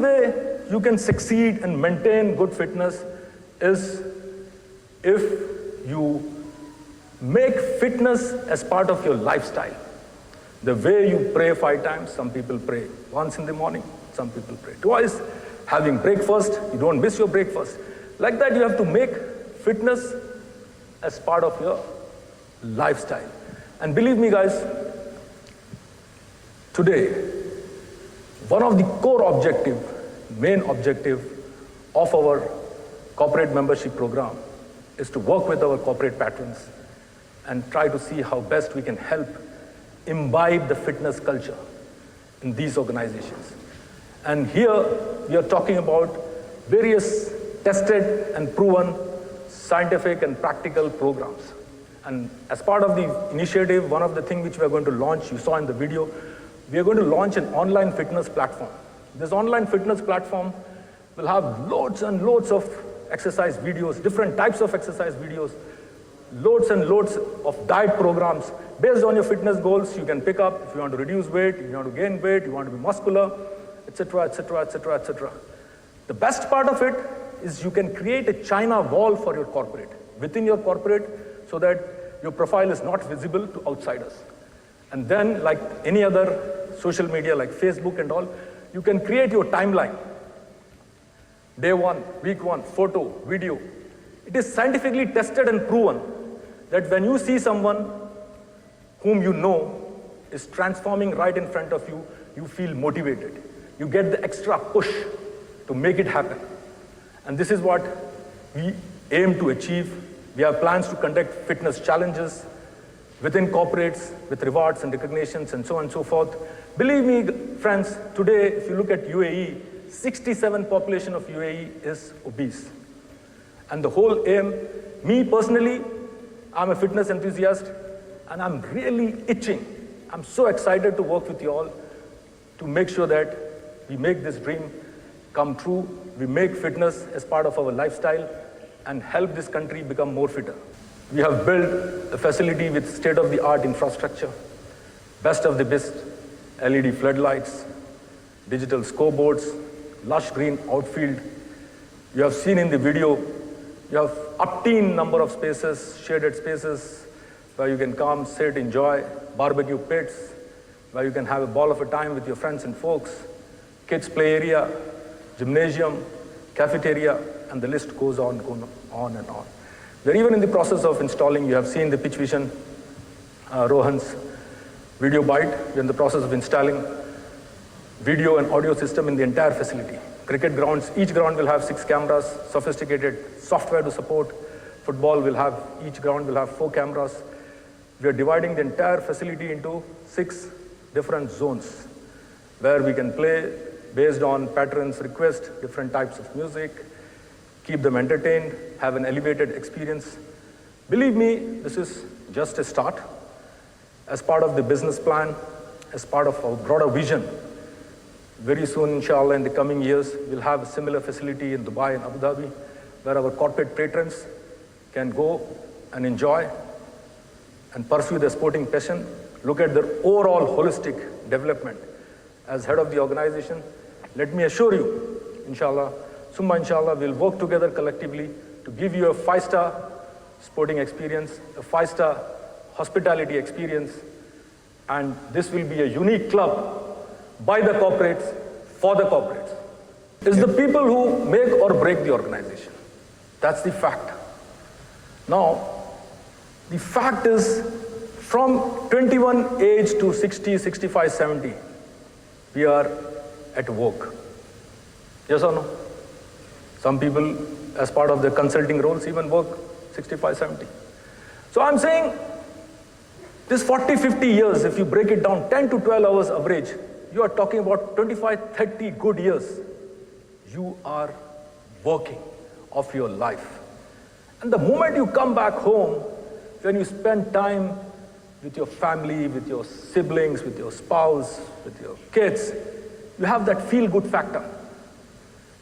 way you can succeed and maintain good fitness is if you make fitness as part of your lifestyle. The way you pray 5 times, some people pray once in the morning, some people pray twice. Having breakfast, you don't miss your breakfast. Like that, you have to make fitness as part of your lifestyle. And believe me, guys, today, one of the main objective of our corporate membership program is to work with our corporate patrons and try to see how best we can help imbibe the fitness culture in these organizations. And here we are talking about various tested and proven scientific and practical programs. And as part of the initiative, one of the things which we are going to launch, you saw in the video, we are going to launch an online fitness platform. This online fitness platform will have loads and loads of exercise videos, different types of exercise videos, loads and loads of diet programs. Based on your fitness goals, you can pick up if you want to reduce weight, if you want to gain weight, you want to be muscular, etc., etc., etc., etc. The best part of it is you can create a China wall for your corporate, within your corporate, so that your profile is not visible to outsiders. And then, like any other social media like Facebook and all, you can create your timeline. Day 1, week 1, photo, video. It is scientifically tested and proven that when you see someone whom you know is transforming right in front of you, you feel motivated. You get the extra push to make it happen. And this is what we aim to achieve. We have plans to conduct fitness challenges within corporates with rewards and recognitions and so on and so forth. Believe me, friends, today, if you look at UAE, 67% population of UAE is obese. And the whole aim, me personally, I'm a fitness enthusiast, and I'm really itching. I'm so excited to work with you all to make sure that we make this dream come true. We make fitness as part of our lifestyle and help this country become more fitter. We have built a facility with state-of-the-art infrastructure, best of the best LED floodlights, digital scoreboards, lush green outfield. You have seen in the video, you have obscene number of spaces, shaded spaces, where you can come, sit, enjoy, barbecue pits, where you can have a ball of a time with your friends and folks, kids play area, gymnasium, cafeteria, and the list goes on and on. We're even in the process of installing, you have seen the Pitch Vision, Rohan's video byte. We're in the process of installing video and audio system in the entire facility. Cricket grounds, each ground will have 6 cameras, sophisticated software to support. Football will have, each ground will have 4 cameras. We are dividing the entire facility into 6 different zones where we can play based on patrons' request, different types of music, keep them entertained, have an elevated experience. Believe me, this is just a start. As part of the business plan, as part of our broader vision, very soon, inshallah, in the coming years, we'll have a similar facility in Dubai and Abu Dhabi, where our corporate patrons can go and enjoy and pursue their sporting passion, look at their overall holistic development. As head of the organization, let me assure you, inshallah, summa inshallah, we'll work together collectively to give you a 5-star sporting experience, a 5-star hospitality experience, and this will be a unique club by the corporates, for the corporates. It's the people who make or break the organization. That's the fact. Now, the fact is, from 21 age to 60, 65, 70, we are at work. Yes or no? Some people, as part of their consulting roles, even work 65, 70. So I'm saying, this 40, 50 years, if you break it down, 10 to 12 hours average, you are talking about 25, 30 good years. You are working of your life. And the moment you come back home, when you spend time with your family, with your siblings, with your spouse, with your kids, you have that feel-good factor.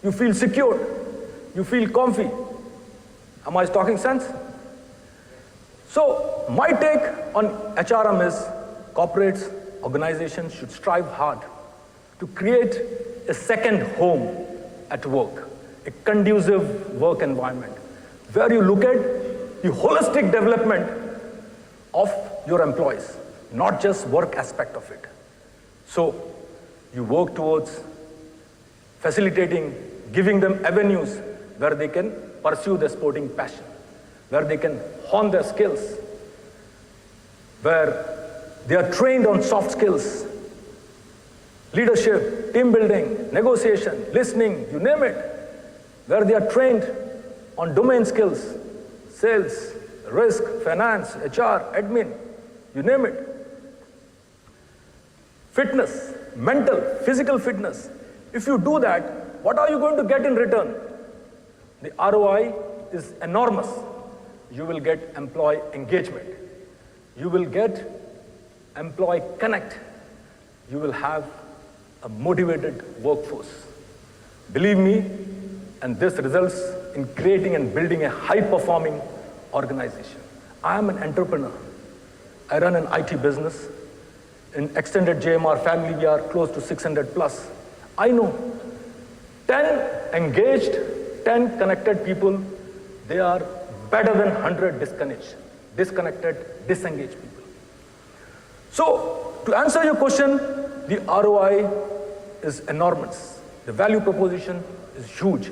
You feel secure. You feel comfy. Am I talking sense? So, my take on HRM is corporates, organizations should strive hard to create a second home at work, a conducive work environment, where you look at the holistic development of your employees, not just work aspect of it. So you work towards facilitating, giving them avenues where they can pursue their sporting passion, where they can hone their skills, where they are trained on soft skills, leadership, team building, negotiation, listening, you name it, where they are trained on domain skills, sales, risk, finance, HR, admin, you name it. Fitness, mental, physical fitness. If you do that, what are you going to get in return? The ROI is enormous. You will get employee engagement. You will get employee connect. You will have a motivated workforce. Believe me, and this results in creating and building a high-performing organization. I am an entrepreneur. I run an IT business. In extended JMR family, we are close to 600 plus. I know 10 engaged, 10 connected people, they are better than 100 disconnected, disengaged people. So, to answer your question, the ROI is enormous. The value proposition is huge.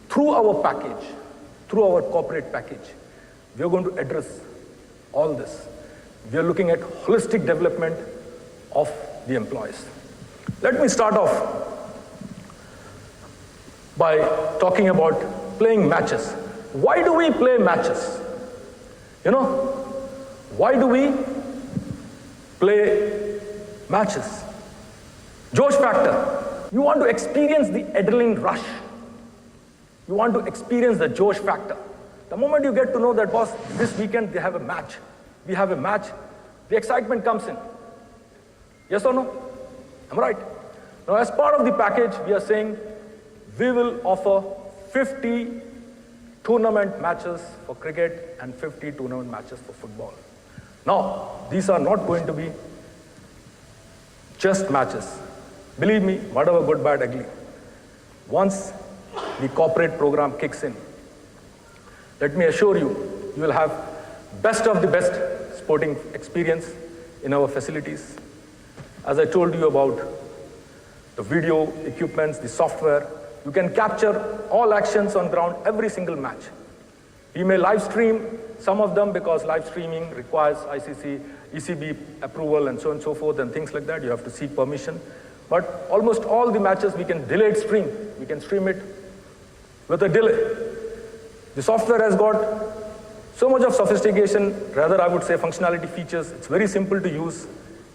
Through our package, through our corporate package, we are going to address all this. We are looking at holistic development of the employees. Let me start off by talking about playing matches. Why do we play matches? You know, why do we play matches? Josh factor. You want to experience the adrenaline rush. You want to experience the Josh factor. The moment you get to know that, boss, this weekend they have a match, we have a match, the excitement comes in. Yes or no? Am I right? Now, as part of the package, we are saying we will offer 50 tournament matches for cricket and 50 tournament matches for football. Now, these are not going to be just matches. Believe me, whatever good, bad, ugly. Once the corporate program kicks in, let me assure you, you will have best of the best sporting experience in our facilities. As I told you about the video equipments, the software, you can capture all actions on ground, every single match. We may live stream some of them because live streaming requires ICC, ECB approval and so on and so forth and things like that. You have to seek permission. But almost all the matches we can delayed stream. We can stream it with a delay. The software has got so much of sophistication, rather I would say functionality features. It's very simple to use.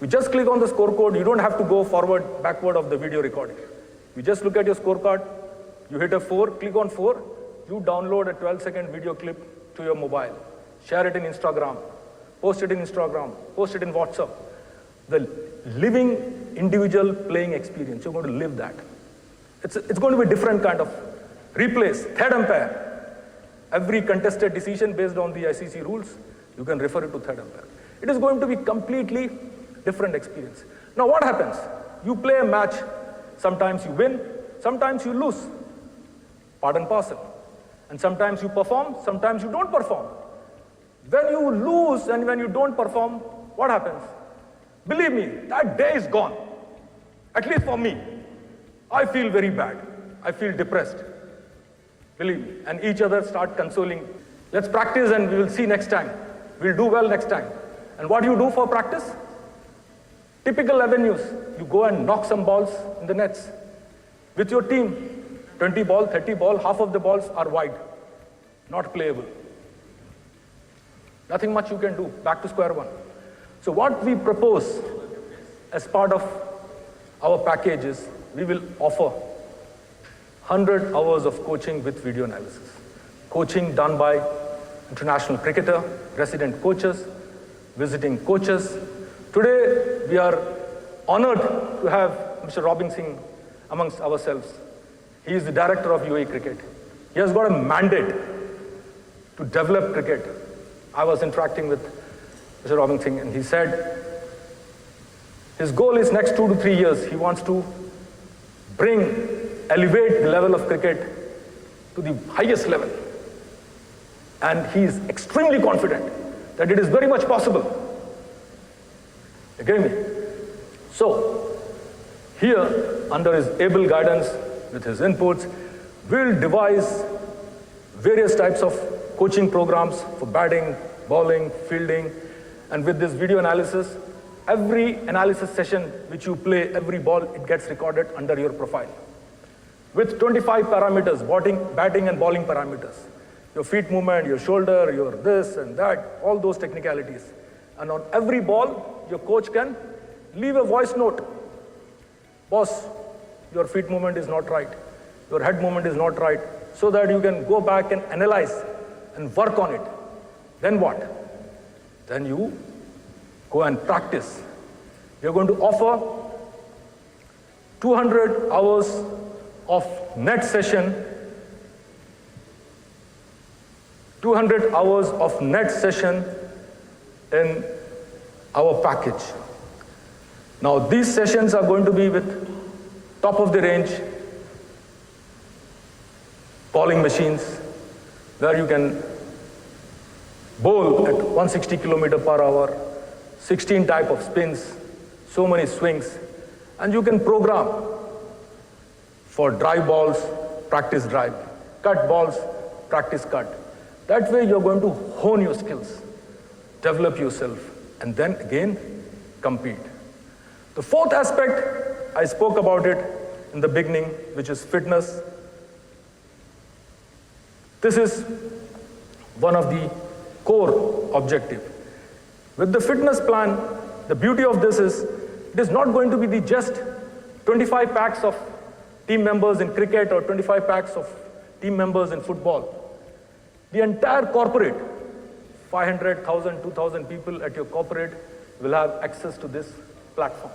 You just click on the scorecard. You don't have to go forward, backward of the video recording. You just look at your scorecard. You hit a 4, click on 4. You download a 12-second video clip to your mobile. Share it in Instagram. Post it in Instagram. Post it in WhatsApp. The living individual playing experience, you're going to live that. It's going to be a different kind of replace, third umpire. Every contested decision based on the ICC rules, you can refer it to third umpire. It is going to be completely different experience. Now what happens? You play a match, sometimes you win, sometimes you lose. Part and parcel. And sometimes you perform, sometimes you don't perform. When you lose and when you don't perform, what happens? Believe me, that day is gone. At least for me. I feel very bad. I feel depressed. Believe me. And each other start consoling. Let's practice and we will see next time. We'll do well next time. And what do you do for practice? Typical avenues. You go and knock some balls in the nets. With your team, 20 ball, 30 ball, half of the balls are wide. Not playable. Nothing much you can do. Back to square one. So what we propose as part of our package is we will offer 100 hours of coaching with video analysis. Coaching done by international cricketer, resident coaches, visiting coaches. Today, we are honored to have Mr. Robin Singh amongst ourselves. He is the director of UAE Cricket. He has got a mandate to develop cricket. I was interacting with Mr. Robin Singh and he said his goal is next 2 to 3 years. He wants to elevate the level of cricket to the highest level. And he is extremely confident that it is very much possible. Agree me? So, here, under his able guidance, with his inputs, we'll devise various types of coaching programs for batting, bowling, fielding, and with this video analysis, every analysis session which you play, every ball, it gets recorded under your profile. With 25 parameters, batting and bowling parameters. Your feet movement, your shoulder, your this and that, all those technicalities. And on every ball, your coach can leave a voice note. Boss, your feet movement is not right. Your head movement is not right. So that you can go back and analyze and work on it. Then what? Then you go and practice. We are going to offer 200 hours of net session, 200 hours of net session in our package. Now these sessions are going to be with top of the range bowling machines where you can bowl at 160 km/h, 16 type of spins, so many swings, and you can program for drive balls, practice drive, cut balls, practice cut. That way you're going to hone your skills, develop yourself, and then again compete. The fourth aspect, I spoke about it in the beginning, which is fitness. This is one of the core objectives. With the fitness plan, the beauty of this is, it is not going to be just 25 packs of team members in cricket or 25 packs of team members in football. The entire corporate, 500,000, 2,000 people at your corporate will have access to this platform.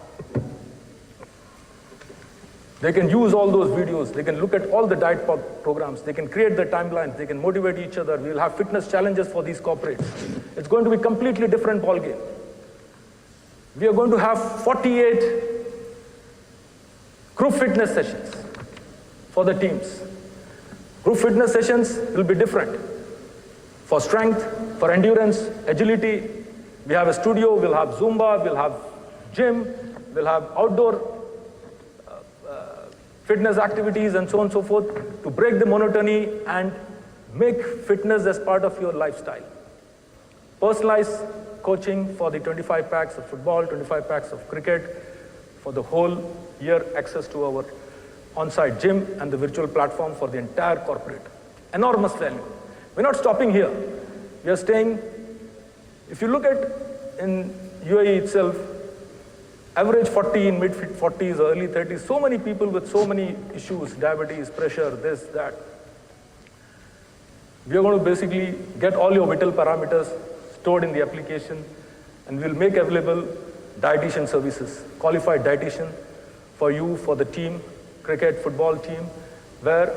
They can use all those videos, they can look at all the diet programs, they can create the timelines, they can motivate each other. We will have fitness challenges for these corporates. It's going to be a completely different ballgame. We are going to have 48 group fitness sessions for the teams. Group fitness sessions will be different. For strength, for endurance, agility, we have a studio, we'll have Zumba, we'll have gym, we'll have outdoor fitness activities and so on and so forth to break the monotony and make fitness as part of your lifestyle. Personalized coaching for the 25 packs of football, 25 packs of cricket, for the whole year access to our on-site gym and the virtual platform for the entire corporate. Enormous value. We're not stopping here. We are staying, if you look at in UAE itself, average 40 in mid-40s, early 30s, so many people with so many issues, diabetes, pressure, this, that. We are going to basically get all your vital parameters stored in the application, and we'll make available dietitian services, qualified dietitian for you, for the team, cricket, football team, where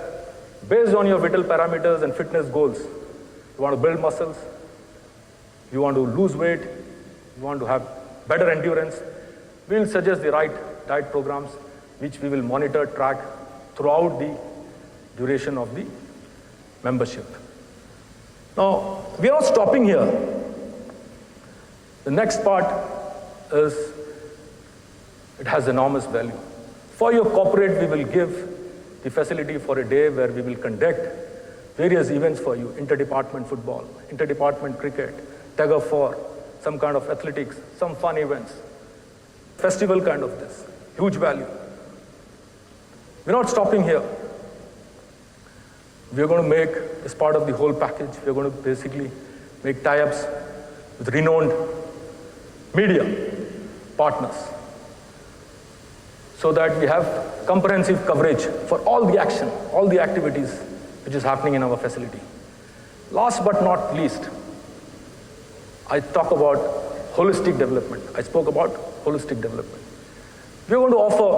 based on your vital parameters and fitness goals, you want to build muscles, you want to lose weight, you want to have better endurance, we will suggest the right diet programs which we will monitor, track throughout the duration of the membership. Now, we are not stopping here. The next part is, it has enormous value. For your corporate, we will give the facility for a day where we will conduct various events for you, inter-department football, inter-department cricket, tug of war, some kind of athletics, some fun events, festival kind of this, huge value. We're not stopping here. We're going to make, as part of the whole package, we're going to basically make tie-ups with renowned media partners so that we have comprehensive coverage for all the action, all the activities which is happening in our facility. Last but not least, I talk about holistic development. I spoke about holistic development. We're going to offer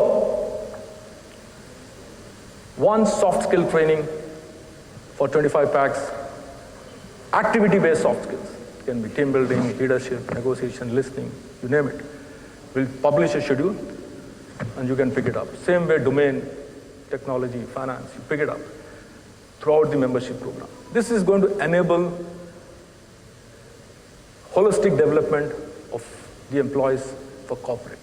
one soft skill training for 25 packs, activity-based soft skills. It can be team building, leadership, negotiation, listening, you name it. We'll publish a schedule and you can pick it up. Same way domain, technology, finance, you pick it up throughout the membership program. This is going to enable holistic development of the employees for corporate.